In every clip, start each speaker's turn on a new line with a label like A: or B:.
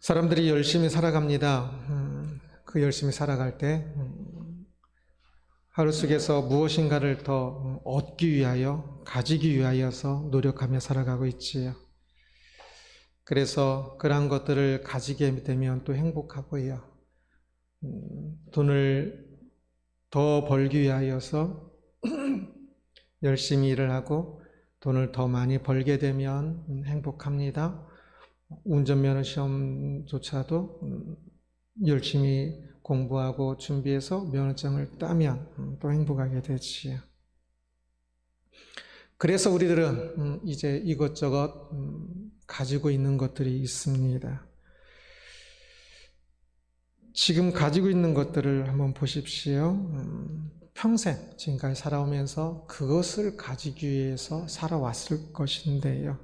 A: 사람들이 열심히 살아갑니다. 그 열심히 살아갈 때 하루 속에서 무엇인가를 더 얻기 위하여, 가지기 위하여서 노력하며 살아가고 있지요. 그래서 그러한 것들을 가지게 되면 또 행복하고요. 돈을 더 벌기 위하여서 열심히 일을 하고 돈을 더 많이 벌게 되면 행복합니다. 운전면허 시험조차도 열심히 공부하고 준비해서 면허증을 따면 또 행복하게 되지요. 그래서 우리들은 이제 이것저것 가지고 있는 것들이 있습니다. 지금 가지고 있는 것들을 한번 보십시오. 평생 지금까지 살아오면서 그것을 가지기 위해서 살아왔을 것인데요.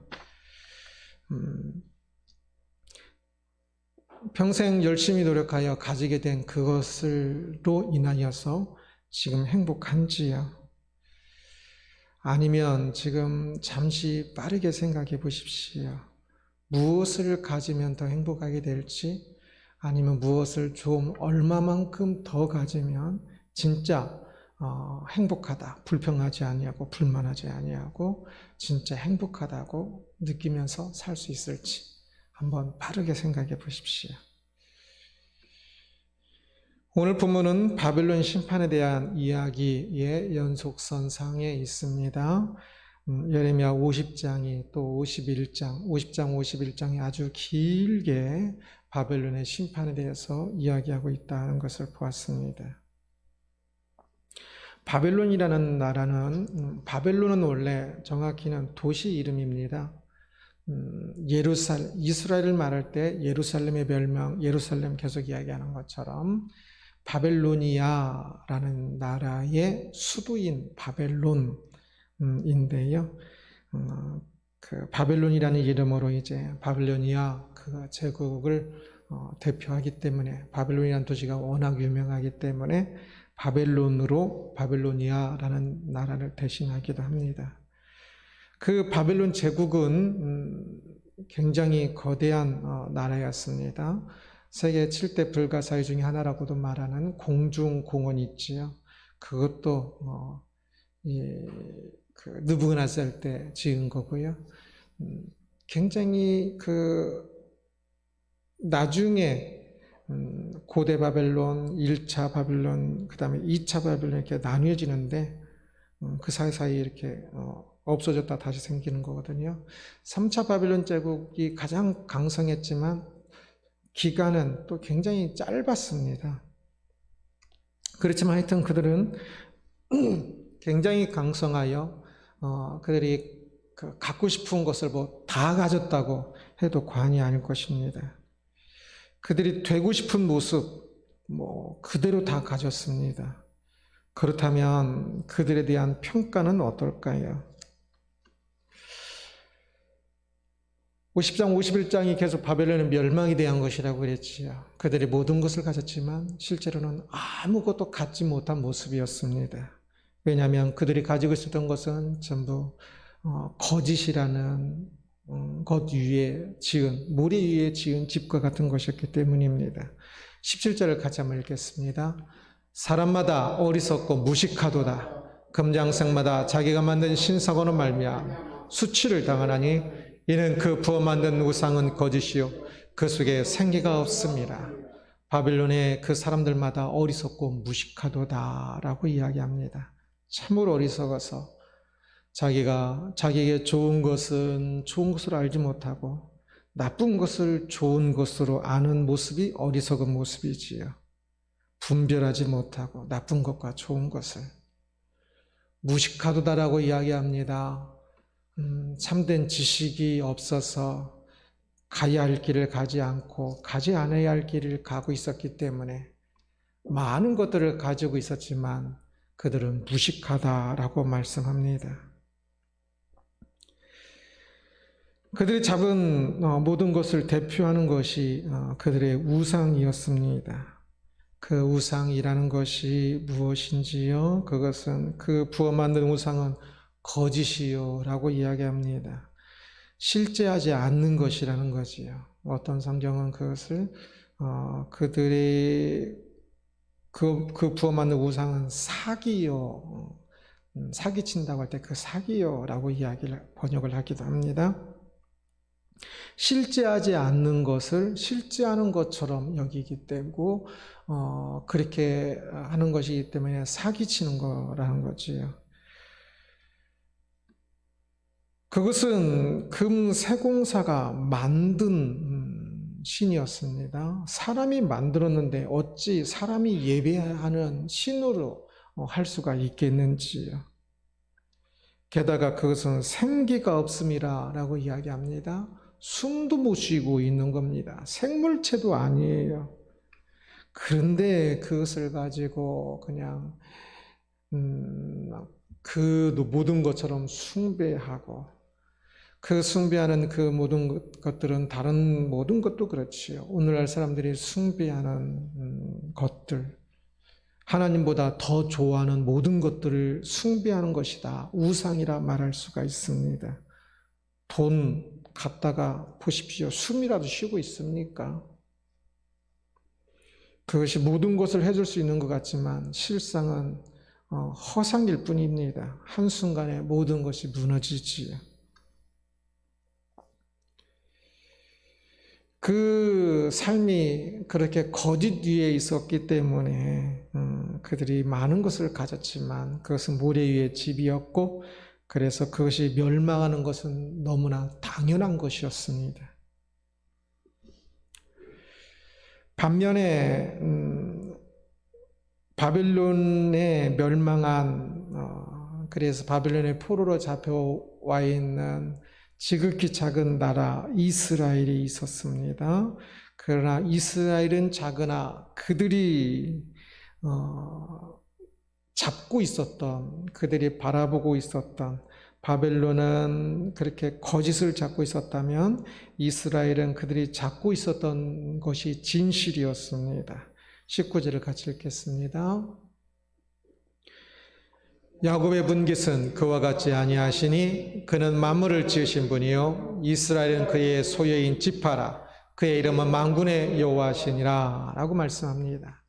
A: 평생 열심히 노력하여 가지게 된 그것으로 인하여서 지금 행복한지요? 아니면 지금 잠시 빠르게 생각해 보십시오. 무엇을 가지면 더 행복하게 될지, 아니면 무엇을 좀 얼마만큼 더 가지면 진짜 행복하다, 불평하지 아니하고 불만하지 아니하고 진짜 행복하다고 느끼면서 살 수 있을지 한번 빠르게 생각해 보십시오. 오늘 본문은 바벨론 심판에 대한 이야기의 연속선상에 있습니다. 예레미야 50장이 또 51장, 50장, 51장이 아주 길게 바벨론의 심판에 대해서 이야기하고 있다는 것을 보았습니다. 바벨론이라는 나라는, 바벨론은 원래 정확히는 도시 이름입니다. 이스라엘을 말할 때 예루살렘의 멸망, 예루살렘 계속 이야기하는 것처럼 바벨로니아라는 나라의 수도인 바벨론인데요. 그 바벨론이라는 이름으로 이제 바빌로니아 그 제국을 대표하기 때문에, 바벨론이라는 도시가 워낙 유명하기 때문에 바벨론으로 바벨로니아라는 나라를 대신하기도 합니다. 그 바벨론 제국은 굉장히 거대한 나라였습니다. 세계 7대 불가사의 중에 하나라고도 말하는 공중공원이 있지요. 그것도 그 느부갓네살 때 지은 거고요. 굉장히 나중에 고대 바벨론, 1차 바벨론, 그 다음에 2차 바벨론 이렇게 나뉘어지는데 그 사이사이 이렇게 없어졌다 다시 생기는 거거든요. 3차 바벨론 제국이 가장 강성했지만 기간은 또 굉장히 짧았습니다. 그렇지만 하여튼 그들은 굉장히 강성하여 그들이 갖고 싶은 것을 다 가졌다고 해도 과언이 아닐 것입니다. 그들이 되고 싶은 모습 그대로 다 가졌습니다. 그렇다면 그들에 대한 평가는 어떨까요? 50장, 51장이 계속 바벨론의 멸망에 대한 것이라고 그랬지요. 그들이 모든 것을 가졌지만 실제로는 아무것도 갖지 못한 모습이었습니다. 왜냐하면 그들이 가지고 있었던 것은 전부 거짓이라는 것 위에 지은, 모래 위에 지은 집과 같은 것이었기 때문입니다. 17절을 같이 한번 읽겠습니다. 사람마다 어리석고 무식하도다. 금장색마다 자기가 만든 신사고로 말미암아 수치를 당하나니 이는 그 부어 만든 우상은 거짓이요 그 속에 생기가 없습니다. 바빌론의 그 사람들마다 어리석고 무식하도다라고 이야기합니다. 참으로 어리석어서 자기에게 좋은 것은 좋은 것으로 알지 못하고 나쁜 것을 좋은 것으로 아는 모습이 어리석은 모습이지요. 분별하지 못하고 나쁜 것과 좋은 것을 무식하도다라고 이야기합니다. 참된 지식이 없어서 가야 할 길을 가지 않고 가지 않아야 할 길을 가고 있었기 때문에 많은 것들을 가지고 있었지만 그들은 무식하다라고 말씀합니다. 그들이 잡은 모든 것을 대표하는 것이 그들의 우상이었습니다. 그 우상이라는 것이 무엇인지요? 그것은 그 부어 만든 우상은 거짓이요 라고 이야기합니다. 실제하지 않는 것이라는 거지요. 어떤 성경은 그것을 그들의 그 부어맞는 우상은 사기요, 사기친다고 할 때 그 사기요라고 번역을 하기도 합니다. 실제하지 않는 것을 실제하는 것처럼 여기기 때문에 그렇게 하는 것이기 때문에 사기치는 거라는 거지요. 그것은 금세공사가 만든 신이었습니다. 사람이 만들었는데 어찌 사람이 예배하는 신으로 할 수가 있겠는지요. 게다가 그것은 생기가 없음이라고 이야기합니다. 숨도 못 쉬고 있는 겁니다. 생물체도 아니에요. 그런데 그것을 가지고 그냥 그 모든 것처럼 숭배하고, 그 숭배하는 그 모든 것들은 다른 모든 것도 그렇지요. 오늘날 사람들이 숭배하는 것들, 하나님보다 더 좋아하는 모든 것들을 숭배하는 것이다. 우상이라 말할 수가 있습니다. 돈 갖다가 보십시오. 숨이라도 쉬고 있습니까? 그것이 모든 것을 해줄 수 있는 것 같지만 실상은 허상일 뿐입니다. 한순간에 모든 것이 무너지지요. 그 삶이 그렇게 거짓 위에 있었기 때문에 그들이 많은 것을 가졌지만 그것은 모래 위의 집이었고, 그래서 그것이 멸망하는 것은 너무나 당연한 것이었습니다. 반면에 바벨론에 멸망한, 그래서 바벨론의 포로로 잡혀와 있는 지극히 작은 나라 이스라엘이 있었습니다. 그러나 이스라엘은 작으나 그들이 잡고 있었던, 그들이 바라보고 있었던, 바벨론은 그렇게 거짓을 잡고 있었다면 이스라엘은 그들이 잡고 있었던 것이 진실이었습니다. 19절을 같이 읽겠습니다. 야곱의 분깃은 그와 같지 아니하시니 그는 만물을 지으신 분이요 이스라엘은 그의 소유인 지파라. 그의 이름은 만군의 여호와시니라 라고 말씀합니다.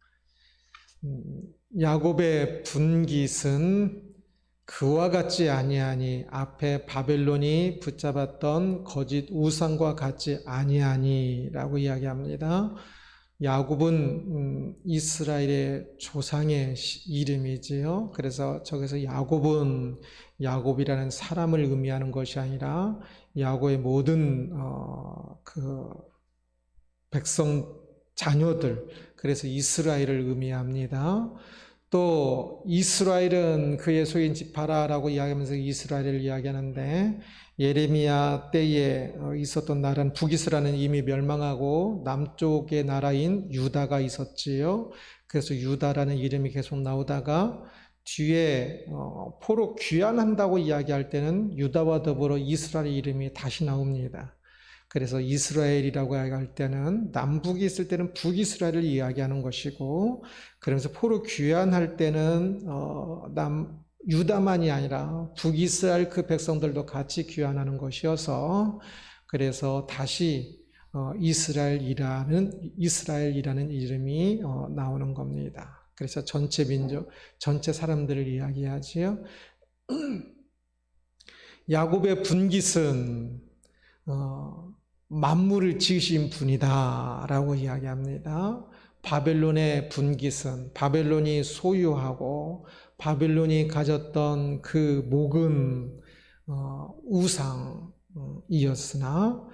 A: 야곱의 분깃은 그와 같지 아니하니, 앞에 바벨론이 붙잡았던 거짓 우상과 같지 아니하니 라고 이야기합니다. 야곱은 이스라엘의 조상의 이름이지요. 그래서 저기서 야곱은 야곱이라는 사람을 의미하는 것이 아니라 야곱의 모든 그 백성 자녀들, 그래서 이스라엘을 의미합니다. 또 이스라엘은 그의 소유인 지파라라고 이야기하면서 이스라엘을 이야기하는데, 예레미야 때에 있었던 나라는 북이스라엘은 이미 멸망하고 남쪽의 나라인 유다가 있었지요. 그래서 유다라는 이름이 계속 나오다가 뒤에 포로 귀환한다고 이야기할 때는 유다와 더불어 이스라엘 이름이 다시 나옵니다. 그래서 이스라엘이라고 할 때는 남북이 있을 때는 북이스라엘을 이야기하는 것이고, 그러면서 포로 귀환할 때는 유다만이 아니라 북이스라엘 그 백성들도 같이 귀환하는 것이어서, 그래서 다시 이스라엘이라는 이름이 나오는 겁니다. 그래서 전체 민족, 전체 사람들을 이야기하지요. 야곱의 분깃은 만물을 지으신 분이다 라고 이야기합니다. 바벨론의 분깃은 바벨론이 소유하고 바벨론이 가졌던 그 목은 우상이었으나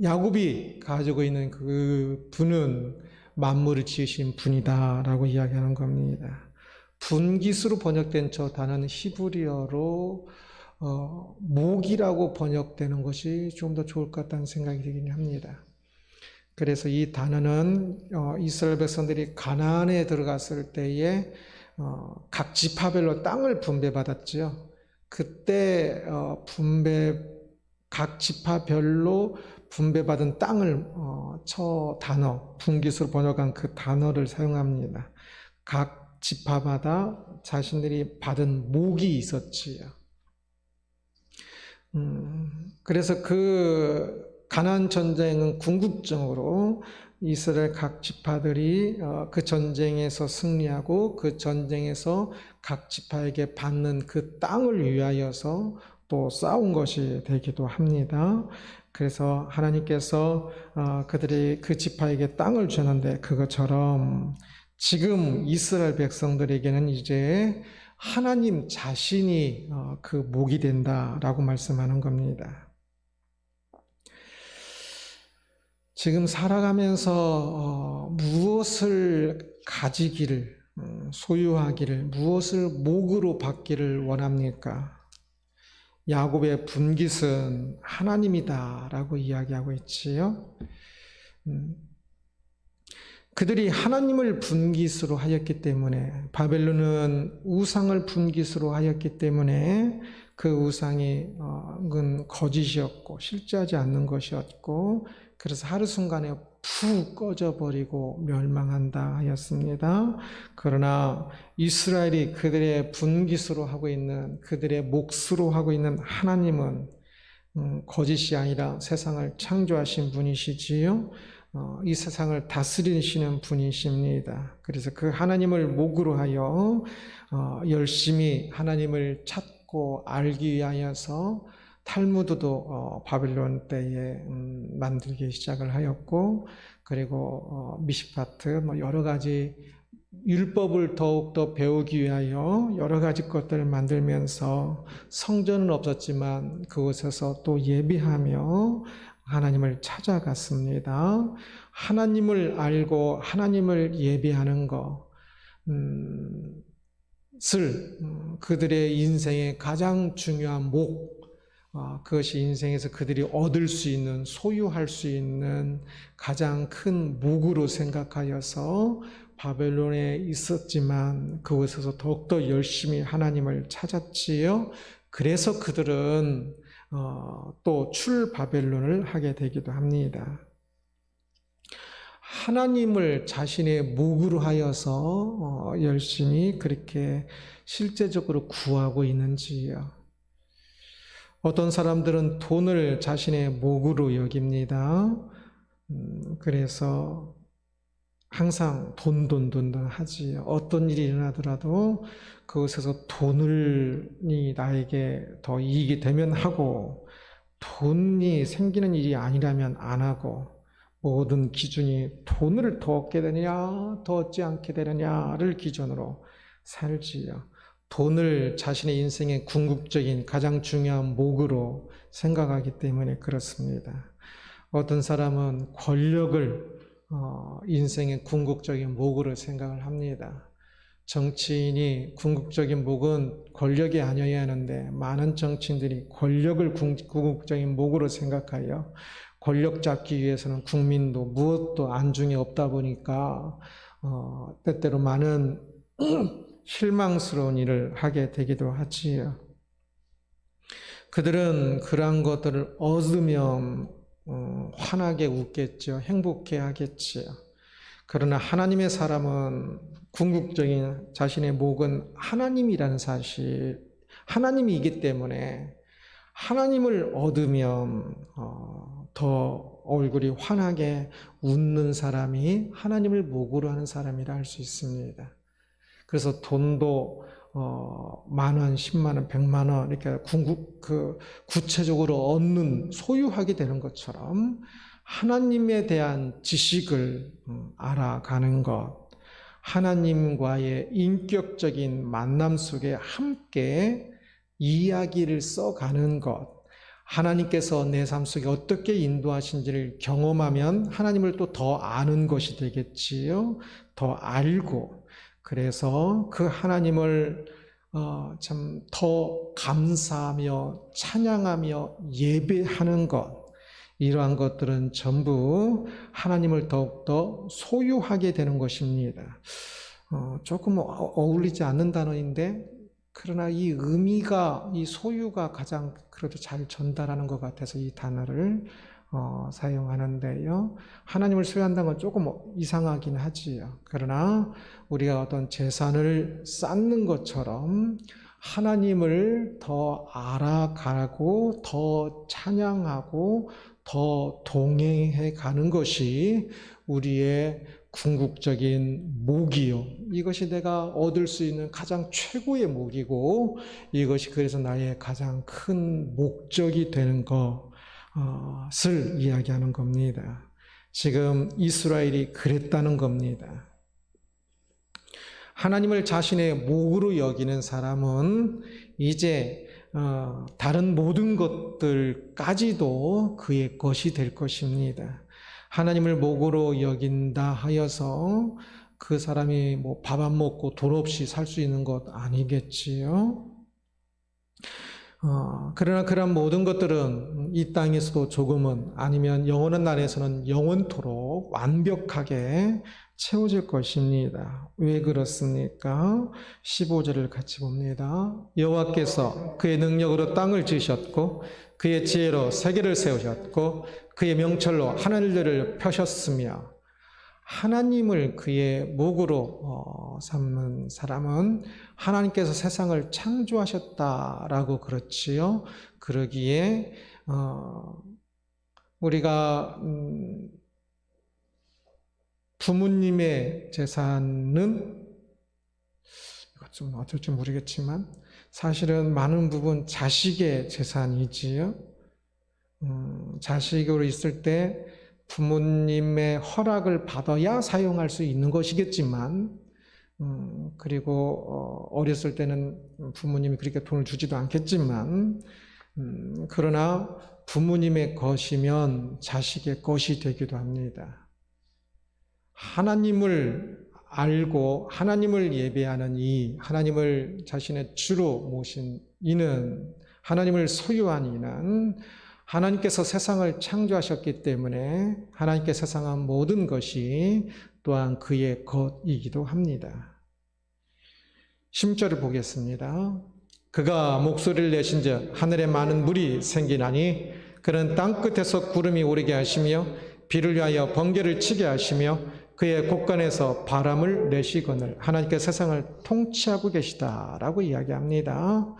A: 야곱이 가지고 있는 그 분은 만물을 지으신 분이다 라고 이야기하는 겁니다. 분깃으로 번역된 저 단어는 히브리어로 목이라고 번역되는 것이 좀 더 좋을 것 같다는 생각이 들긴 합니다. 그래서 이 단어는 이스라엘 백성들이 가나안에 들어갔을 때에 각 지파별로 땅을 분배받았죠. 그때 각 지파별로 분배받은 땅을 저 단어, 분깃으로 번역한 그 단어를 사용합니다. 각 지파마다 자신들이 받은 목이 있었지요. 그래서 그 가나안 전쟁은 궁극적으로 이스라엘 각 지파들이 그 전쟁에서 승리하고 그 전쟁에서 각 지파에게 받는 그 땅을 위하여서 또 싸운 것이 되기도 합니다. 그래서 하나님께서 그들이 그 지파에게 땅을 주는데 그것처럼 지금 이스라엘 백성들에게는 이제 하나님 자신이 그 목이 된다라고 말씀하는 겁니다. 지금 살아가면서 무엇을 가지기를, 소유하기를, 무엇을 목으로 받기를 원합니까? 야곱의 분깃은 하나님이다라고 이야기하고 있지요. 그들이 하나님을 분깃으로 하였기 때문에, 바벨론은 우상을 분깃으로 하였기 때문에 그 우상이 거짓이었고 실제하지 않는 것이었고, 그래서 하루 순간에 푹 꺼져버리고 멸망한다 하였습니다. 그러나 이스라엘이 그들의 분깃으로 하고 있는, 그들의 몫으로 하고 있는 하나님은 거짓이 아니라 세상을 창조하신 분이시지요. 이 세상을 다스리시는 분이십니다. 그래서 그 하나님을 목으로 하여 열심히 하나님을 찾고 알기 위하여서 탈무드도 바빌론 때에 만들기 시작을 하였고, 그리고 미시파트 여러 가지 율법을 더욱더 배우기 위하여 여러 가지 것들을 만들면서 성전은 없었지만 그곳에서 또 예배하며 하나님을 찾아갔습니다. 하나님을 알고 하나님을 예배하는 것을 그들의 인생의 가장 중요한 목, 그것이 인생에서 그들이 얻을 수 있는, 소유할 수 있는 가장 큰 목으로 생각하여서 바벨론에 있었지만 그곳에서 더욱더 열심히 하나님을 찾았지요. 그래서 그들은 또 출바벨론을 하게 되기도 합니다. 하나님을 자신의 목으로 하여서 열심히 그렇게 실제적으로 구하고 있는지요. 어떤 사람들은 돈을 자신의 목으로 여깁니다. 그래서 항상 돈 하지요. 어떤 일이 일어나더라도 그것에서 돈이 나에게 더 이익이 되면 하고, 돈이 생기는 일이 아니라면 안 하고, 모든 기준이 돈을 더 얻게 되느냐 더 얻지 않게 되느냐를 기준으로 살지요. 돈을 자신의 인생의 궁극적인 가장 중요한 목으로 생각하기 때문에 그렇습니다. 어떤 사람은 권력을 인생의 궁극적인 목으로 생각을 합니다. 정치인이 궁극적인 목은 권력이 아니어야 하는데 많은 정치인들이 권력을 궁극적인 목으로 생각하여 권력 잡기 위해서는 국민도 무엇도 안중에 없다 보니까 때때로 많은 실망스러운 일을 하게 되기도 하지요. 그들은 그러한 것들을 얻으면 환하게 웃겠죠. 행복해 하겠지요. 그러나 하나님의 사람은 궁극적인 자신의 목은 하나님이라는 사실, 하나님이기 때문에 하나님을 얻으면 더 얼굴이 환하게 웃는 사람이 하나님을 목으로 하는 사람이라 할 수 있습니다. 그래서 돈도 10,000원, 100,000원, 100,000원 이렇게 구체적으로 얻는, 소유하게 되는 것처럼 하나님에 대한 지식을 알아가는 것, 하나님과의 인격적인 만남 속에 함께 이야기를 써가는 것, 하나님께서 내 삶 속에 어떻게 인도하신지를 경험하면 하나님을 또 더 아는 것이 되겠지요. 더 알고, 그래서 그 하나님을 참 더 감사하며 찬양하며 예배하는 것, 이러한 것들은 전부 하나님을 더욱더 소유하게 되는 것입니다. 조금 어울리지 않는 단어인데, 그러나 이 의미가, 이 소유가 가장 그래도 잘 전달하는 것 같아서 이 단어를 사용하는데요. 하나님을 소유한다는 건 조금 이상하긴 하지요. 그러나 우리가 어떤 재산을 쌓는 것처럼 하나님을 더 알아가고 더 찬양하고 더 동행해 가는 것이 우리의 궁극적인 목이요. 이것이 내가 얻을 수 있는 가장 최고의 목이고 이것이 그래서 나의 가장 큰 목적이 되는 것을 이야기하는 겁니다. 지금 이스라엘이 그랬다는 겁니다. 하나님을 자신의 목으로 여기는 사람은 이제 다른 모든 것들까지도 그의 것이 될 것입니다. 하나님을 목으로 여긴다 하여서 그 사람이 뭐 밥 안 먹고 돈 없이 살 수 있는 것 아니겠지요? 그러나 그런 모든 것들은 이 땅에서도 조금은 아니면 영원한 날에서는 영원토록 완벽하게 채워질 것입니다. 왜 그렇습니까? 15절을 같이 봅니다. 여호와께서 그의 능력으로 땅을 지으셨고 그의 지혜로 세계를 세우셨고 그의 명철로 하늘들을 펴셨으며 하나님을 그의 목으로 삼는 사람은 하나님께서 세상을 창조하셨다라고 그렇지요. 그러기에 우리가 부모님의 재산은 이것 좀 어쩔지 모르겠지만 사실은 많은 부분 자식의 재산이지요. 자식으로 있을 때 부모님의 허락을 받아야 사용할 수 있는 것이겠지만 그리고 어렸을 때는 부모님이 그렇게 돈을 주지도 않겠지만 그러나 부모님의 것이면 자식의 것이 되기도 합니다. 하나님을 알고 하나님을 예배하는 하나님을 자신의 주로 모신 이는 하나님을 소유한 이는 하나님께서 세상을 창조하셨기 때문에 하나님께 세상한 모든 것이 또한 그의 것이기도 합니다. 10절을 보겠습니다. 그가 목소리를 내신즉 하늘에 많은 물이 생기나니 그는 땅끝에서 구름이 오르게 하시며 비를 위하여 번개를 치게 하시며 그의 곳간에서 바람을 내시거늘 하나님께 세상을 통치하고 계시다라고 이야기합니다.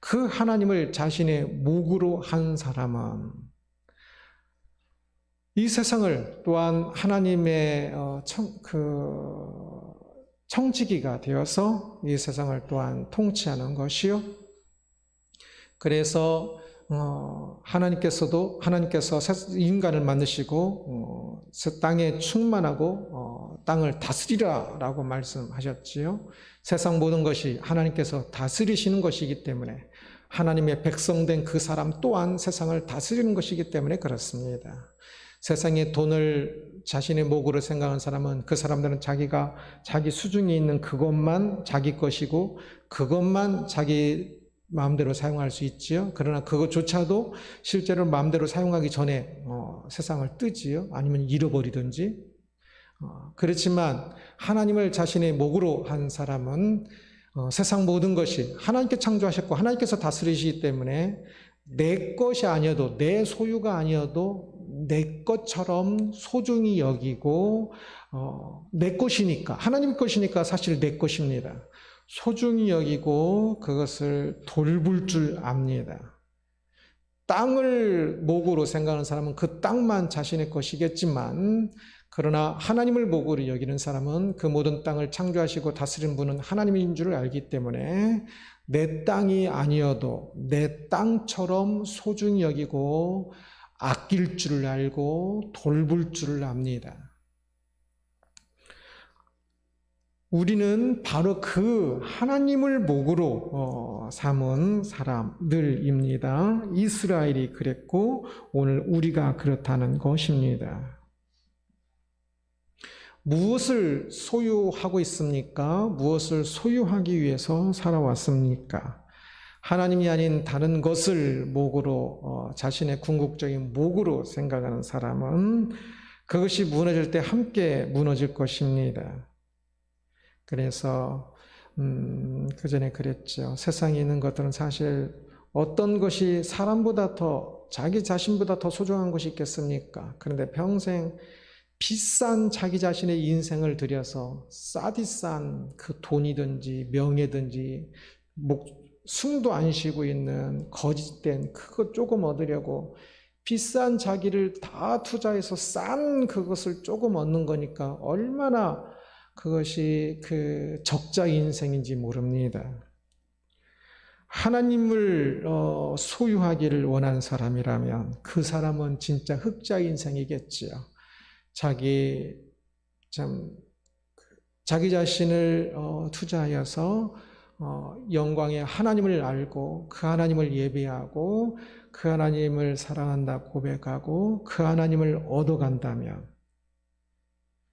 A: 그 하나님을 자신의 목으로 한 사람은 이 세상을 또한 하나님의 청지기가 되어서 이 세상을 또한 통치하는 것이요. 그래서 하나님께서 인간을 만드시고 땅에 충만하고 땅을 다스리라라고 말씀하셨지요. 세상 모든 것이 하나님께서 다스리시는 것이기 때문에 하나님의 백성된 그 사람 또한 세상을 다스리는 것이기 때문에 그렇습니다. 세상에 돈을 자신의 목으로 생각하는 사람은 그 사람들은 자기 수중에 있는 그것만 자기 것이고 그것만 자기 마음대로 사용할 수 있지요. 그러나 그것조차도 실제로 마음대로 사용하기 전에 세상을 뜨지요. 아니면 잃어버리든지. 그렇지만 하나님을 자신의 목으로 한 사람은 세상 모든 것이 하나님께 창조하셨고 하나님께서 다스리시기 때문에 내 것이 아니어도 내 소유가 아니어도 내 것처럼 소중히 여기고 내 것이니까 하나님 것이니까 사실 내 것입니다. 소중히 여기고 그것을 돌볼 줄 압니다. 땅을 목으로 생각하는 사람은 그 땅만 자신의 것이겠지만 그러나 하나님을 목으로 여기는 사람은 그 모든 땅을 창조하시고 다스리는 분은 하나님인 줄을 알기 때문에 내 땅이 아니어도 내 땅처럼 소중히 여기고 아낄 줄을 알고 돌볼 줄을 압니다. 우리는 바로 그 하나님을 목으로 삼은 사람들입니다. 이스라엘이 그랬고 오늘 우리가 그렇다는 것입니다. 무엇을 소유하고 있습니까? 무엇을 소유하기 위해서 살아왔습니까? 하나님이 아닌 다른 것을 목으로 자신의 궁극적인 목으로 생각하는 사람은 그것이 무너질 때 함께 무너질 것입니다. 그래서 그 전에 그랬죠. 세상에 있는 것들은 사실 어떤 것이 사람보다 더 자기 자신보다 더 소중한 것이 있겠습니까? 그런데 평생 비싼 자기 자신의 인생을 들여서 싸디싼 그 돈이든지 명예든지 숨도 안 쉬고 있는 거짓된 그거 조금 얻으려고 비싼 자기를 다 투자해서 싼 그것을 조금 얻는 거니까 얼마나 그것이 그 적자 인생인지 모릅니다. 하나님을 소유하기를 원하는 사람이라면 그 사람은 진짜 흑자 인생이겠지요. 자기 자신을 투자하여서 영광의 하나님을 알고 그 하나님을 예배하고 그 하나님을 사랑한다 고백하고 그 하나님을 얻어간다면,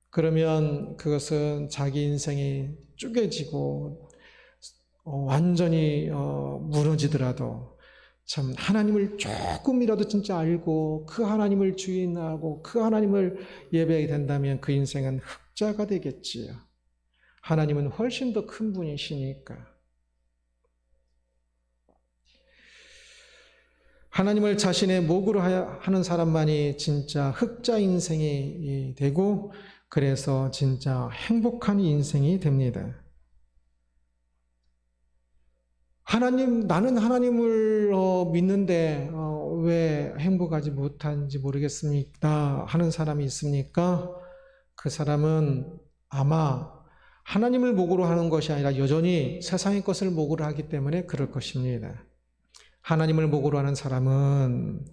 A: 그러면 그것은 자기 인생이 쪼개지고 완전히 무너지더라도 참 하나님을 조금이라도 진짜 알고 그 하나님을 주인하고 그 하나님을 예배하게 된다면 그 인생은 흑자가 되겠지요. 하나님은 훨씬 더 큰 분이시니까. 하나님을 자신의 목으로 하는 사람만이 진짜 흑자 인생이 되고, 그래서 진짜 행복한 인생이 됩니다. 나는 하나님을 믿는데 왜 행복하지 못한지 모르겠습니다 하는 사람이 있습니까? 그 사람은 아마 하나님을 목으로 하는 것이 아니라 여전히 세상의 것을 목으로 하기 때문에 그럴 것입니다. 하나님을 목으로 하는 사람은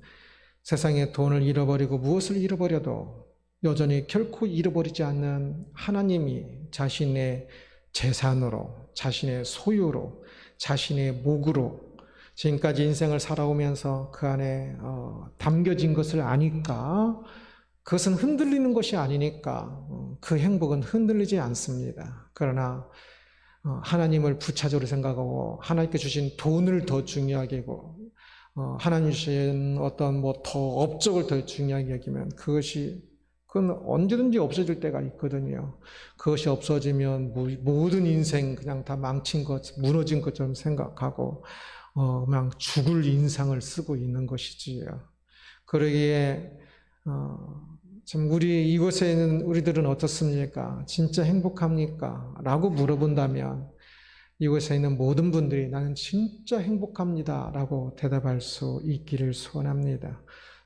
A: 세상의 돈을 잃어버리고 무엇을 잃어버려도 여전히 결코 잃어버리지 않는 하나님이 자신의 재산으로, 자신의 소유로, 자신의 목으로 지금까지 인생을 살아오면서 그 안에 담겨진 것을 아니까, 그것은 흔들리는 것이 아니니까 그 행복은 흔들리지 않습니다. 그러나 하나님을 부차적으로 생각하고 하나님께 주신 돈을 더 중요하게 여기고 하나님 주신 어떤 더 업적을 더 중요하게 여기면 그건 언제든지 없어질 때가 있거든요. 그것이 없어지면 모든 인생 그냥 다 망친 것, 무너진 것처럼 생각하고 그냥 죽을 인상을 쓰고 있는 것이지요. 그러기에 참 이곳에 있는 우리들은 어떻습니까? 진짜 행복합니까? 라고 물어본다면 이곳에 있는 모든 분들이 나는 진짜 행복합니다 라고 대답할 수 있기를 소원합니다.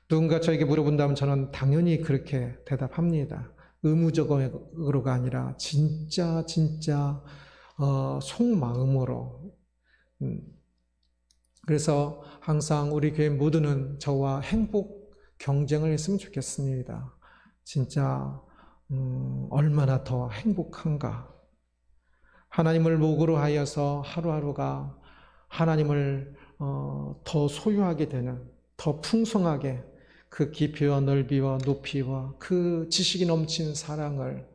A: 누군가 저에게 물어본다면 저는 당연히 그렇게 대답합니다. 의무적으로가 아니라 진짜 속마음으로. 그래서 항상 우리 교회 모두는 저와 행복 경쟁을 했으면 좋겠습니다. 진짜 얼마나 더 행복한가. 하나님을 목으로 하여서 하루하루가 하나님을 더 소유하게 되는, 더 풍성하게 그 깊이와 넓이와 높이와 그 지식이 넘친 사랑을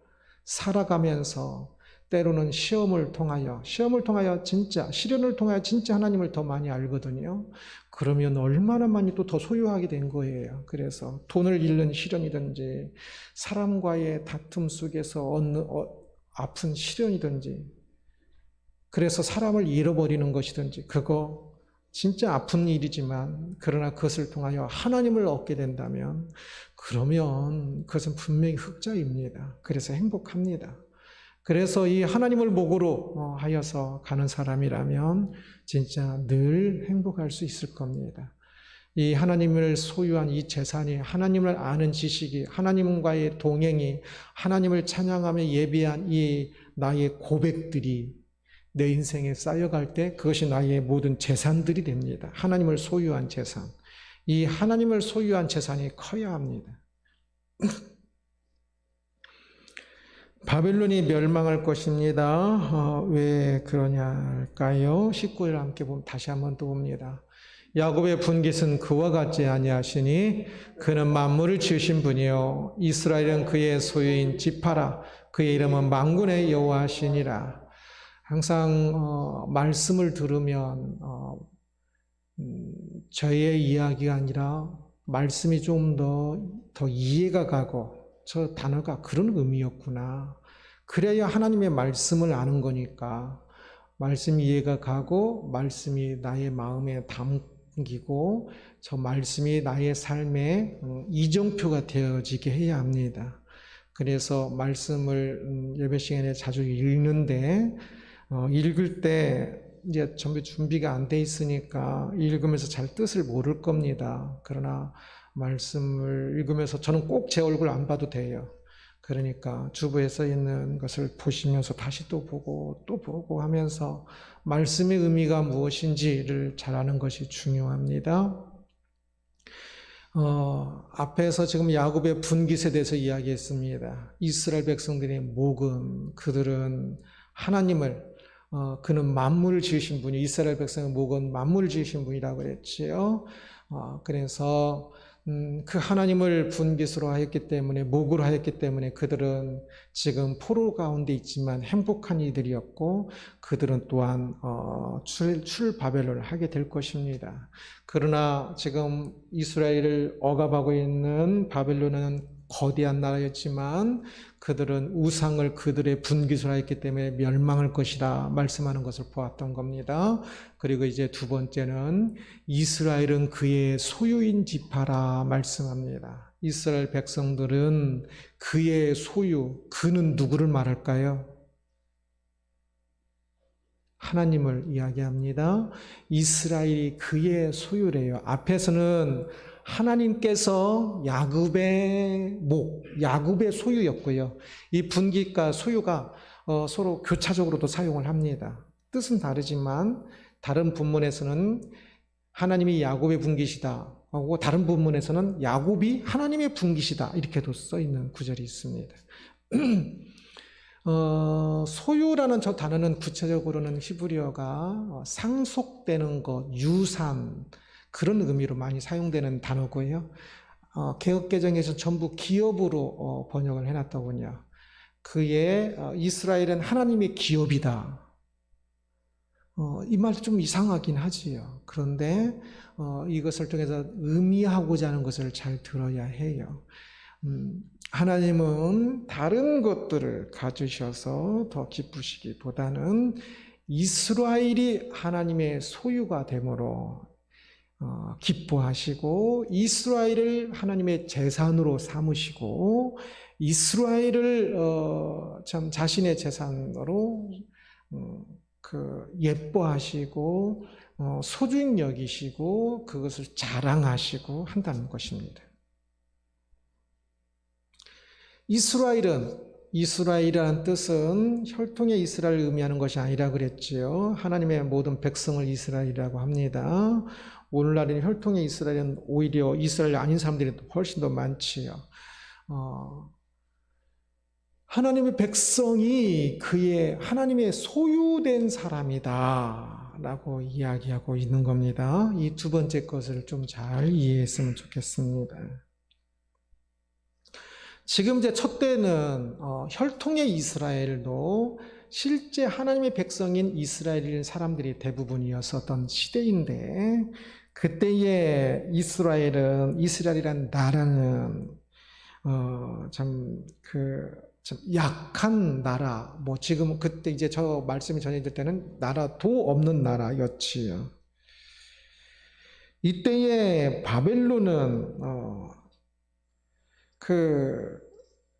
A: 살아가면서 때로는 시련을 통하여 시련을 통하여 진짜 하나님을 더 많이 알거든요. 그러면 얼마나 많이 또 더 소유하게 된 거예요. 그래서 돈을 잃는 시련이든지 사람과의 다툼 속에서 얻는 아픈 시련이든지, 그래서 사람을 잃어버리는 것이든지, 그거 진짜 아픈 일이지만 그러나 그것을 통하여 하나님을 얻게 된다면 그러면 그것은 분명히 흑자입니다. 그래서 행복합니다. 그래서 이 하나님을 목으로 하여서 가는 사람이라면 진짜 늘 행복할 수 있을 겁니다. 이 하나님을 소유한 이 재산이, 하나님을 아는 지식이, 하나님과의 동행이, 하나님을 찬양하며 예배한 이 나의 고백들이 내 인생에 쌓여갈 때 그것이 나의 모든 재산들이 됩니다. 하나님을 소유한 재산. 이 하나님을 소유한 재산이 커야 합니다. 바벨론이 멸망할 것입니다. 왜 그러냐 할까요? 19절 함께 보면 다시 한번 또 봅니다. 야곱의 분깃은 그와 같지 아니하시니 그는 만물을 지으신 분이요 이스라엘은 그의 소유인 지파라. 그의 이름은 만군의 여호와시니라. 항상 말씀을 들으면 저의 이야기가 아니라 말씀이 좀 더 이해가 가고, 저 단어가 그런 의미였구나. 그래야 하나님의 말씀을 아는 거니까 말씀이 이해가 가고 말씀이 나의 마음에 담기고 저 말씀이 나의 삶의 이정표가 되어지게 해야 합니다. 그래서 말씀을 예배 시간에 자주 읽는데 읽을 때 이제 전부 준비가 안 돼 있으니까 읽으면서 잘 뜻을 모를 겁니다. 그러나 말씀을 읽으면서 저는 꼭 제 얼굴 안 봐도 돼요. 그러니까 주부에 써 있는 것을 보시면서 다시 또 보고 하면서 말씀의 의미가 무엇인지를 잘 아는 것이 중요합니다. 앞에서 지금 야곱의 분깃에 대해서 이야기했습니다. 이스라엘 백성들의 목은, 그들은 하나님을, 그는 만물을 지으신 분이, 이스라엘 백성의 목은 만물을 지으신 분이라고 그랬지요. 그래서 그 하나님을 분깃으로 하였기 때문에, 목으로 하였기 때문에 그들은 지금 포로 가운데 있지만 행복한 이들이었고, 그들은 또한 출바벨론을 하게 될 것입니다. 그러나 지금 이스라엘을 억압하고 있는 바벨론은 거대한 나라였지만 그들은 우상을 그들의 분깃으로 했기 때문에 멸망할 것이라 말씀하는 것을 보았던 겁니다. 그리고 이제 두 번째는 이스라엘은 그의 소유인 지파라 말씀합니다. 이스라엘 백성들은 그의 소유, 그는 누구를 말할까요? 하나님을 이야기합니다. 이스라엘이 그의 소유래요. 앞에서는 하나님께서 야곱의 목, 야곱의 소유였고요. 이 분깃과 소유가 서로 교차적으로도 사용을 합니다. 뜻은 다르지만 다른 본문에서는 하나님이 야곱의 분깃이다 하고 다른 본문에서는 야곱이 하나님의 분깃이다 이렇게도 써 있는 구절이 있습니다. 소유라는 저 단어는 구체적으로는 히브리어가 상속되는 것, 유산 그런 의미로 많이 사용되는 단어고요. 개역개정에서 전부 기업으로 번역을 해놨더군요. 그의 이스라엘은 하나님의 기업이다. 이 말도 좀 이상하긴 하지요. 그런데 이것을 통해서 의미하고자 하는 것을 잘 들어야 해요. 하나님은 다른 것들을 가지셔서 더 기쁘시기보다는 이스라엘이 하나님의 소유가 되므로 기뻐하시고 이스라엘을 하나님의 재산으로 삼으시고 이스라엘을 참 자신의 재산으로 예뻐하시고 소중히 여기시고 그것을 자랑하시고 한다는 것입니다. 이스라엘이라는 뜻은 혈통의 이스라엘을 의미하는 것이 아니라 그랬지요. 하나님의 모든 백성을 이스라엘이라고 합니다. 오늘날에는 혈통의 이스라엘은 오히려 이스라엘 아닌 사람들이 훨씬 더 많지요. 하나님의 백성이 그의 하나님의 소유된 사람이다 라고 이야기하고 있는 겁니다. 이 두 번째 것을 좀 잘 이해했으면 좋겠습니다. 지금 이제 첫 때는 혈통의 이스라엘도 실제 하나님의 백성인 이스라엘인 사람들이 대부분이었었던 시대인데 그때의 이스라엘이란 나라는 참 약한 나라, 지금 그때 이제 저 말씀이 전해질 때는 나라도 없는 나라였지요. 이때의 바벨론은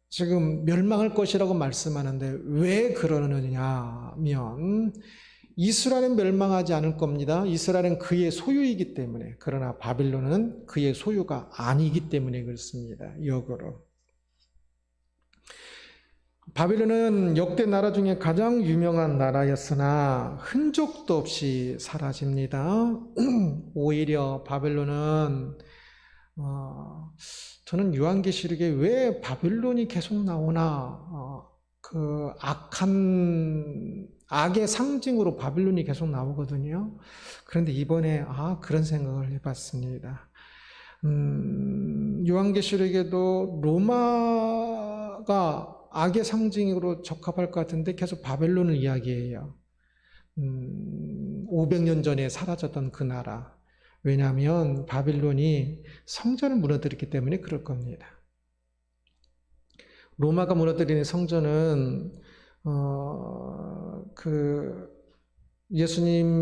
A: 지금 멸망할 것이라고 말씀하는데 왜 그러느냐면 이스라엘은 멸망하지 않을 겁니다. 이스라엘은 그의 소유이기 때문에. 그러나 바벨론은 그의 소유가 아니기 때문에 그렇습니다. 역으로. 바벨론은 역대 나라 중에 가장 유명한 나라였으나 흔적도 없이 사라집니다. 오히려 바벨론은 저는 요한계시록에 왜 바벨론이 계속 나오나 악의 상징으로 바벨론이 계속 나오거든요. 그런데 이번에 그런 생각을 해봤습니다. 요한계시록에도 로마가 악의 상징으로 적합할 것 같은데 계속 바벨론을 이야기해요. 500년 전에 사라졌던 그 나라. 왜냐하면 바빌론이 성전을 무너뜨렸기 때문에 그럴 겁니다. 로마가 무너뜨린 성전은 예수님의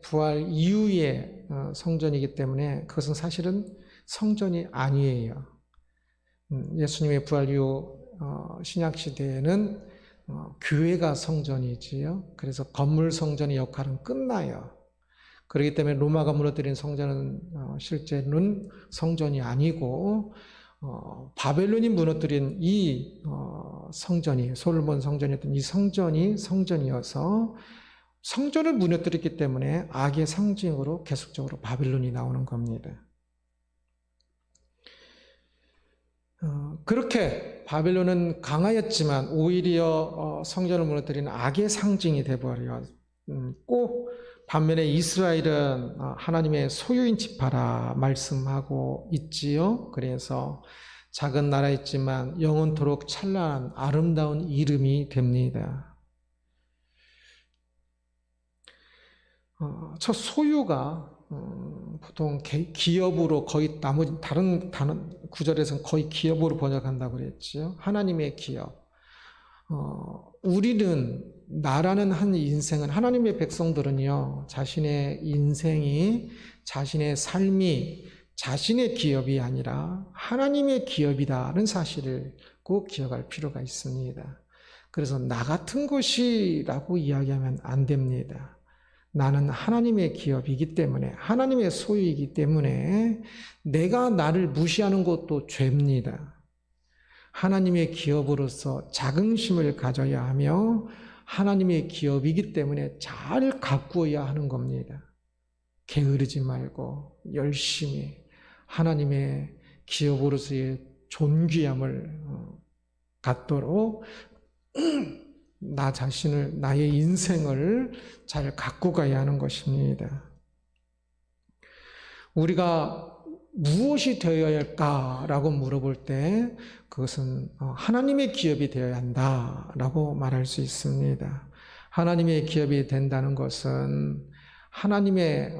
A: 부활 이후의 성전이기 때문에 그것은 사실은 성전이 아니에요. 예수님의 부활 이후 신약 시대에는 교회가 성전이지요. 그래서 건물 성전의 역할은 끝나요. 그렇기 때문에 로마가 무너뜨린 성전은 실제는 성전이 아니고 바벨론이 무너뜨린 이 성전이, 솔로몬 성전이었던 이 성전이 성전이어서 성전을 무너뜨렸기 때문에 악의 상징으로 계속적으로 바벨론이 나오는 겁니다. 그렇게 바벨론은 강하였지만 오히려 성전을 무너뜨리는 악의 상징이 되어버렸고, 반면에 이스라엘은 하나님의 소유인 지파라 말씀하고 있지요. 그래서 작은 나라였지만 영원토록 찬란한 아름다운 이름이 됩니다. 저 소유가 보통 기업으로 거의 다른 구절에서는 거의 기업으로 번역한다고 그랬지요. 하나님의 기업. 우리는 나라는 한 인생은 하나님의 백성들은요, 자신의 인생이, 자신의 삶이 자신의 기업이 아니라 하나님의 기업이다는 사실을 꼭 기억할 필요가 있습니다. 그래서 나 같은 것이라고 이야기하면 안 됩니다. 나는 하나님의 기업이기 때문에, 하나님의 소유이기 때문에 내가 나를 무시하는 것도 죄입니다. 하나님의 기업으로서 자긍심을 가져야 하며 하나님의 기업이기 때문에 잘 가꾸어야 하는 겁니다. 게으르지 말고 열심히 하나님의 기업으로서의 존귀함을 갖도록 나 자신을, 나의 인생을 잘 갖고 가야 하는 것입니다. 우리가 무엇이 되어야 할까라고 물어볼 때 그것은 하나님의 기업이 되어야 한다라고 말할 수 있습니다. 하나님의 기업이 된다는 것은 하나님의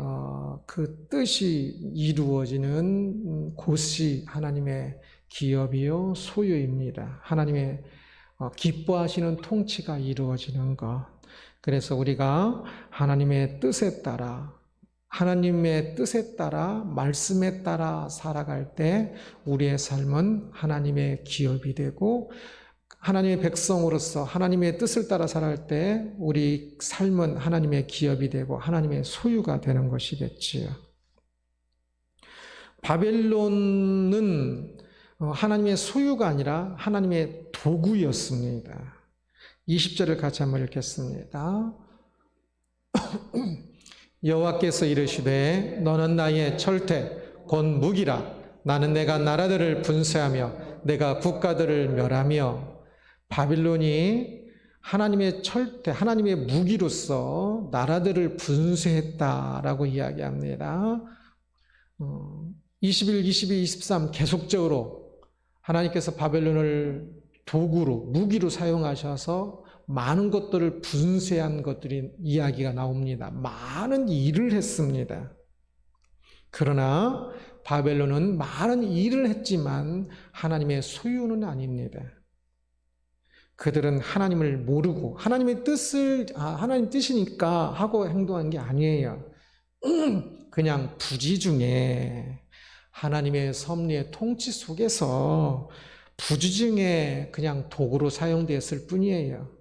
A: 그 뜻이 이루어지는 곳이 하나님의 기업이요 소유입니다. 하나님의 기뻐하시는 통치가 이루어지는 것. 그래서 우리가 하나님의 뜻에 따라, 말씀에 따라 살아갈 때 우리의 삶은 하나님의 기업이 되고, 하나님의 백성으로서 하나님의 뜻을 따라 살아갈 때 우리 삶은 하나님의 기업이 되고 하나님의 소유가 되는 것이겠지요. 바벨론은 하나님의 소유가 아니라 하나님의 도구였습니다. 20절을 같이 한번 읽겠습니다. 여호와께서 이르시되 너는 나의 철퇴 곧 무기라. 나는 내가 나라들을 분쇄하며 내가 국가들을 멸하며. 바빌론이 하나님의 철퇴, 하나님의 무기로서 나라들을 분쇄했다라고 이야기합니다. 21, 22, 23 계속적으로 하나님께서 바벨론을 도구로, 무기로 사용하셔서 많은 것들을 분쇄한 것들이 이야기가 나옵니다. 많은 일을 했습니다. 그러나 바벨론은 많은 일을 했지만 하나님의 소유는 아닙니다. 그들은 하나님을 모르고 하나님의 뜻을 하나님 뜻이니까 하고 행동한 게 아니에요. 그냥 부지 중에 하나님의 섭리의 통치 속에서 부지 중에 그냥 도구로 사용되었을 뿐이에요.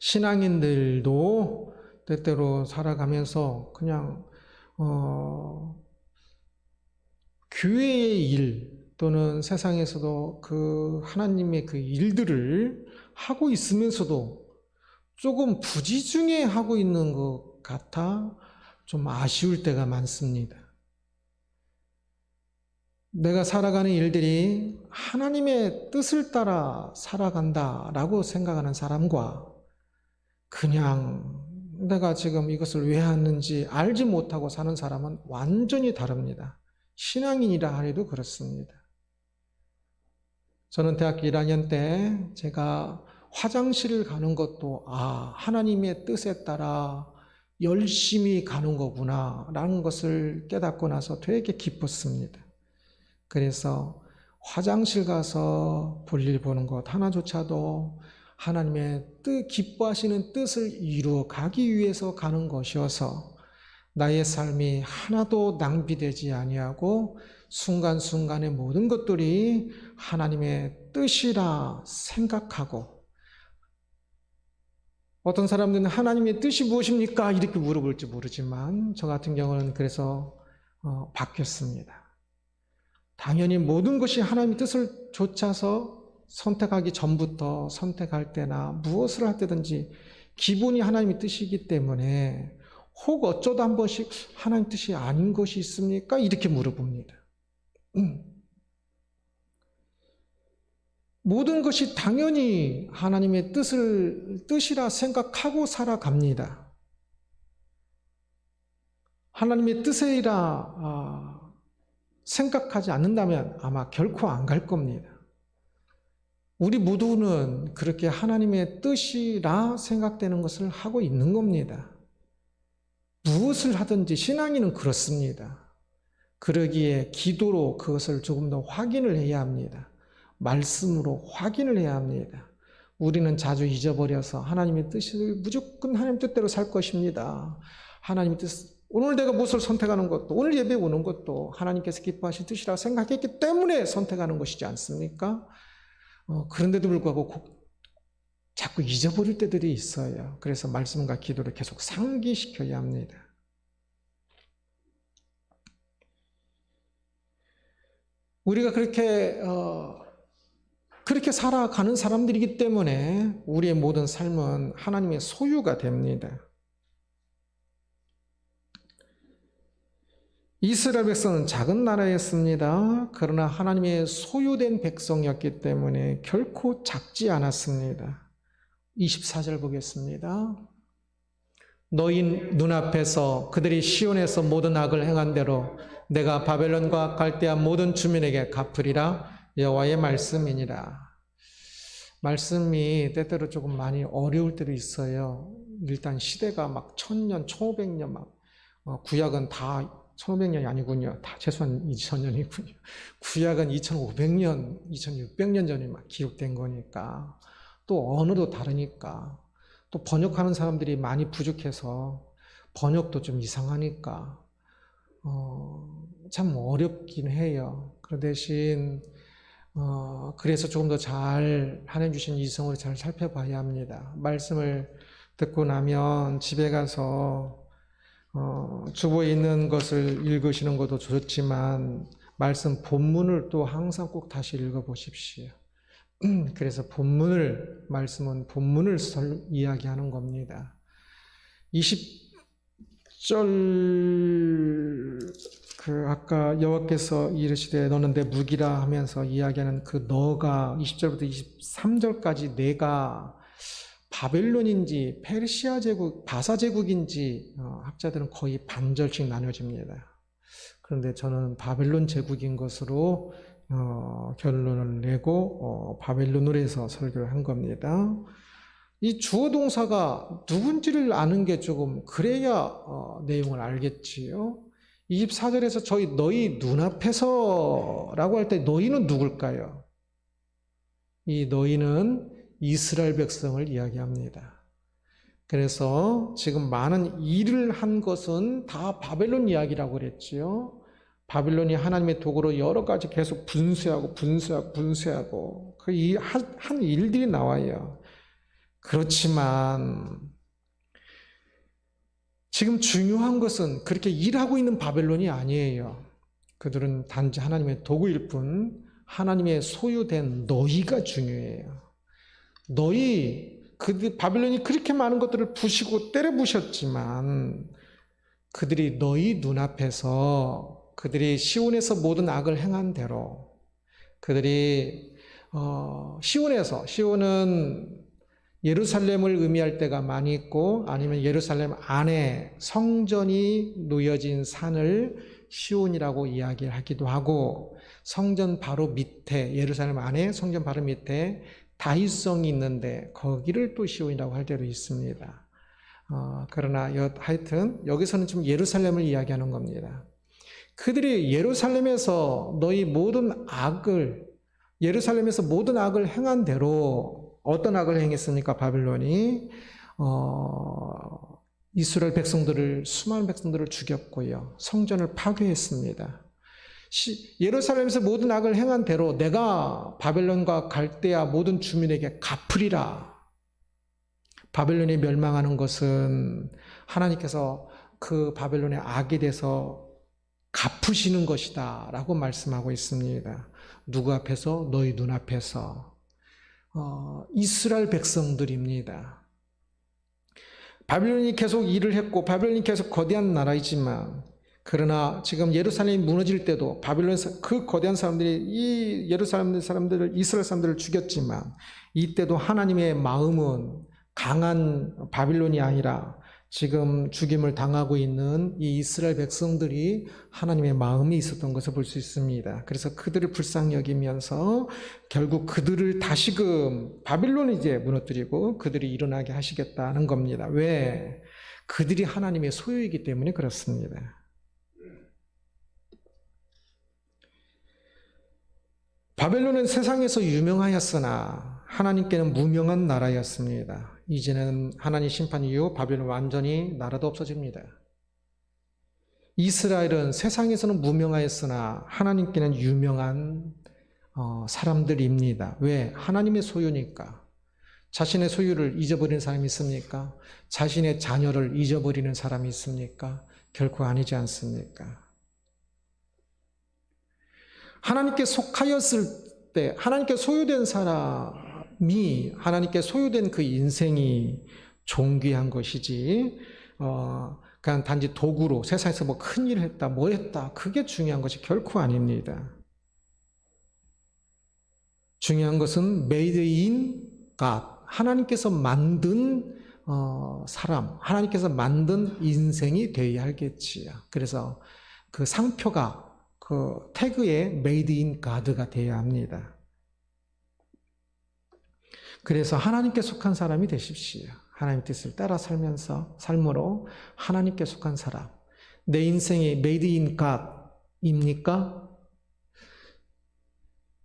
A: 신앙인들도 때때로 살아가면서 그냥 교회의 일 또는 세상에서도 그 하나님의 그 일들을 하고 있으면서도 조금 부지중에 하고 있는 것 같아 좀 아쉬울 때가 많습니다. 내가 살아가는 일들이 하나님의 뜻을 따라 살아간다라고 생각하는 사람과 그냥 내가 지금 이것을 왜 하는지 알지 못하고 사는 사람은 완전히 다릅니다. 신앙인이라 하여도 그렇습니다. 저는 대학교 1학년 때 제가 화장실을 가는 것도 하나님의 뜻에 따라 열심히 가는 거구나 라는 것을 깨닫고 나서 되게 기뻤습니다. 그래서 화장실 가서 볼일 보는 것 하나조차도 하나님의 기뻐하시는 뜻을 이루어 가기 위해서 가는 것이어서 나의 삶이 하나도 낭비되지 아니하고 순간순간의 모든 것들이 하나님의 뜻이라 생각하고, 어떤 사람들은 하나님의 뜻이 무엇입니까? 이렇게 물어볼지 모르지만 저 같은 경우는 그래서 바뀌었습니다. 당연히 모든 것이 하나님의 뜻을 좇아서 선택하기 전부터 선택할 때나 무엇을 할 때든지 기본이 하나님의 뜻이기 때문에 혹 어쩌다 한 번씩 하나님 뜻이 아닌 것이 있습니까? 이렇게 물어봅니다. 모든 것이 당연히 하나님의 뜻이라 생각하고 살아갑니다. 하나님의 뜻이라 생각하지 않는다면 아마 결코 안 갈 겁니다. 우리 모두는 그렇게 하나님의 뜻이라 생각되는 것을 하고 있는 겁니다. 무엇을 하든지 신앙인은 그렇습니다. 그러기에 기도로 그것을 조금 더 확인을 해야 합니다. 말씀으로 확인을 해야 합니다. 우리는 자주 잊어버려서 하나님의 뜻을 무조건 하나님 뜻대로 살 것입니다. 하나님의 뜻, 오늘 내가 무엇을 선택하는 것도, 오늘 예배 오는 것도 하나님께서 기뻐하신 뜻이라고 생각했기 때문에 선택하는 것이지 않습니까? 그런데도 불구하고 자꾸 잊어버릴 때들이 있어요. 그래서 말씀과 기도를 계속 상기시켜야 합니다. 우리가 그렇게 살아가는 사람들이기 때문에 우리의 모든 삶은 하나님의 소유가 됩니다. 이스라엘 백성은 작은 나라였습니다. 그러나 하나님의 소유된 백성이었기 때문에 결코 작지 않았습니다. 24절 보겠습니다. 너희 눈앞에서 그들이 시온에서 모든 악을 행한 대로 내가 바벨론과 갈대아 모든 주민에게 갚으리라. 여호와의 말씀이니라. 말씀이 때때로 조금 많이 어려울 때도 있어요. 일단 시대가 막 1000년, 1500년 막 구약은 다 1500년이 아니군요. 다 최소한 2000년이군요. 구약은 2500년, 2600년 전에 막 기록된 거니까, 또 언어도 다르니까, 또 번역하는 사람들이 많이 부족해서 번역도 좀 이상하니까 참 어렵긴 해요. 그 대신 그래서 조금 더 잘 하나님 주신 이성으로 잘 살펴봐야 합니다. 말씀을 듣고 나면 집에 가서 주보에 있는 것을 읽으시는 것도 좋지만 말씀 본문을 또 항상 꼭 다시 읽어보십시오. 그래서 말씀은 본문을 이야기하는 겁니다. 20절 아까 여호와께서 이르시되 너는 내 무기라 하면서 이야기하는 그 너가 20절부터 23절까지 내가 바벨론인지 페르시아 제국, 바사 제국인지 학자들은 거의 반절씩 나눠집니다. 그런데 저는 바벨론 제국인 것으로 결론을 내고 바벨론으로 해서 설교를 한 겁니다. 이 주어 동사가 누군지를 아는 게 조금 그래야 내용을 알겠지요. 24절에서 너희 눈앞에서 라고 할 때 너희는 누굴까요? 이 너희는 이스라엘 백성을 이야기합니다. 그래서 지금 많은 일을 한 것은 다 바벨론 이야기라고 그랬지요. 바빌론이 하나님의 도구로 여러 가지 계속 분쇄하고 그 한 일들이 나와요. 그렇지만 지금 중요한 것은 그렇게 일하고 있는 바벨론이 아니에요. 그들은 단지 하나님의 도구일 뿐 하나님의 소유된 너희가 중요해요. 바벨론이 그렇게 많은 것들을 부시고 때려 부셨지만 그들이 너희 눈앞에서 그들이 시온에서 모든 악을 행한 대로 그들이 시온은 예루살렘을 의미할 때가 많이 있고 아니면 예루살렘 안에 성전이 놓여진 산을 시온이라고 이야기를 하기도 하고 성전 바로 밑에 예루살렘 안에 성전 바로 밑에 다윗성이 있는데 거기를 또 시온이라고 할 때도 있습니다. 그러나 하여튼 여기서는 지금 예루살렘을 이야기하는 겁니다. 그들이 예루살렘에서 예루살렘에서 모든 악을 행한 대로 어떤 악을 행했습니까? 바벨론이 이스라엘 백성들을 수많은 백성들을 죽였고요. 성전을 파괴했습니다. 예루살렘에서 모든 악을 행한 대로 내가 바벨론과 갈대아 모든 주민에게 갚으리라. 바벨론이 멸망하는 것은 하나님께서 그 바벨론의 악에 대해서 갚으시는 것이다 라고 말씀하고 있습니다. 누구 앞에서? 너희 눈앞에서. 이스라엘 백성들입니다. 바벨론이 계속 일을 했고 바벨론이 계속 거대한 나라이지만, 그러나 지금 예루살렘이 무너질 때도 바벨론에서 그 거대한 사람들이 이 예루살렘 사람들을, 이스라엘 사람들을 죽였지만, 이때도 하나님의 마음은 강한 바빌론이 아니라 지금 죽임을 당하고 있는 이 이스라엘 백성들이 하나님의 마음이 있었던 것을 볼 수 있습니다. 그래서 그들을 불쌍히 여기면서 결국 그들을 다시금 바빌론을 이제 무너뜨리고 그들이 일어나게 하시겠다는 겁니다. 왜? 그들이 하나님의 소유이기 때문에 그렇습니다. 바벨론은 세상에서 유명하였으나 하나님께는 무명한 나라였습니다. 이제는 하나님 심판 이후 바벨론 완전히 나라도 없어집니다. 이스라엘은 세상에서는 무명하였으나 하나님께는 유명한 사람들입니다. 왜? 하나님의 소유니까. 자신의 소유를 잊어버리는 사람이 있습니까? 자신의 자녀를 잊어버리는 사람이 있습니까? 결코 아니지 않습니까? 하나님께 속하였을 때, 하나님께 소유된 사람이, 하나님께 소유된 그 인생이 존귀한 것이지, 그냥 단지 도구로 세상에서 뭐 큰일을 했다, 뭐 했다, 그게 중요한 것이 결코 아닙니다. 중요한 것은 made in God, 하나님께서 만든 사람, 하나님께서 만든 인생이 되어야 하겠지요. 그래서 그 상표가 그 태그에 made in God가 되어야 합니다. 그래서 하나님께 속한 사람이 되십시오. 하나님 뜻을 따라 살면서 삶으로 하나님께 속한 사람. 내 인생이 made in God입니까?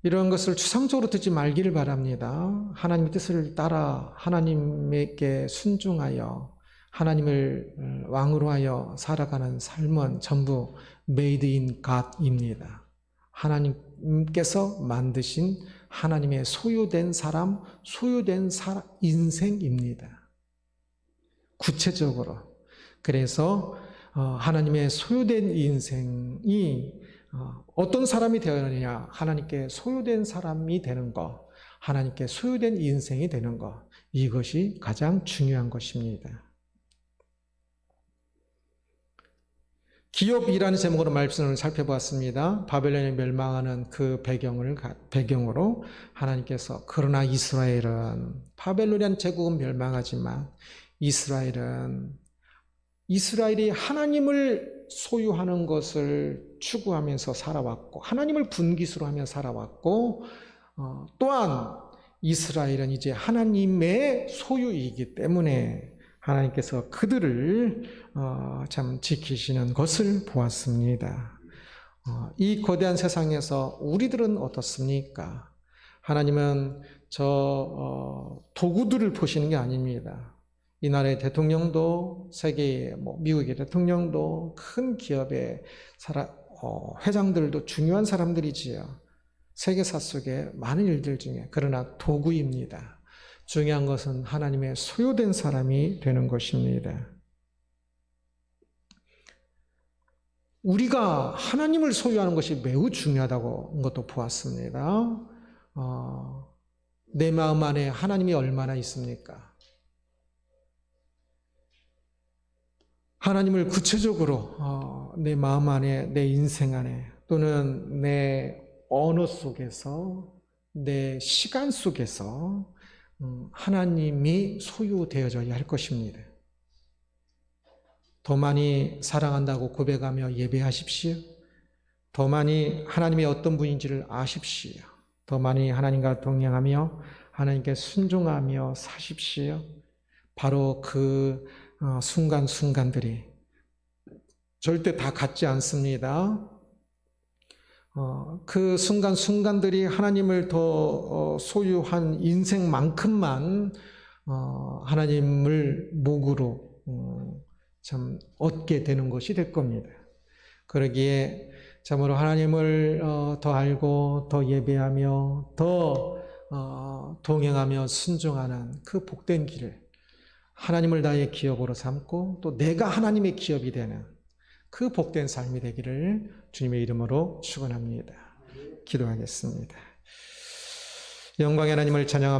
A: 이런 것을 추상적으로 듣지 말기를 바랍니다. 하나님의 뜻을 따라 하나님께 순종하여 하나님을 왕으로 하여 살아가는 삶은 전부 made in God입니다. 하나님께서 만드신 하나님의 소유된 사람, 소유된 인생입니다. 구체적으로. 그래서 하나님의 소유된 인생이 어떤 사람이 되느냐, 하나님께 소유된 사람이 되는 것, 하나님께 소유된 인생이 되는 것, 이것이 가장 중요한 것입니다. 기업이라는 제목으로 말씀을 살펴보았습니다. 바벨론이 멸망하는 그 배경으로 하나님께서 그러나 이스라엘은, 바벨론이라는 제국은 멸망하지만 이스라엘이 하나님을 소유하는 것을 추구하면서 살아왔고 하나님을 분기수로 하며 살아왔고 또한 이스라엘은 이제 하나님의 소유이기 때문에 하나님께서 그들을 참 지키시는 것을 보았습니다. 이 거대한 세상에서 우리들은 어떻습니까? 하나님은 저 도구들을 보시는 게 아닙니다. 이 나라의 대통령도, 세계의 미국의 대통령도, 큰 기업의 회장들도 중요한 사람들이지요. 세계사 속에 많은 일들 중에. 그러나 도구입니다. 중요한 것은 하나님의 소유된 사람이 되는 것입니다. 우리가 하나님을 소유하는 것이 매우 중요하다고 것도 보았습니다. 내 마음 안에 하나님이 얼마나 있습니까? 하나님을 구체적으로 내 마음 안에, 내 인생 안에, 또는 내 언어 속에서, 내 시간 속에서 하나님이 소유되어져야 할 것입니다. 더 많이 사랑한다고 고백하며 예배하십시오. 더 많이 하나님이 어떤 분인지를 아십시오. 더 많이 하나님과 동행하며 하나님께 순종하며 사십시오. 바로 그 순간순간들이 절대 다 같지 않습니다. 그 순간순간들이 하나님을 더 소유한 인생만큼만 하나님을 목으로 참 얻게 되는 것이 될 겁니다. 그러기에 참으로 하나님을 더 알고 더 예배하며 더 동행하며 순종하는 그 복된 길을 하나님을 나의 기업으로 삼고 또 내가 하나님의 기업이 되는 그 복된 삶이 되기를 주님의 이름으로 축원합니다. 기도하겠습니다. 영광의 하나님을 찬양합니다.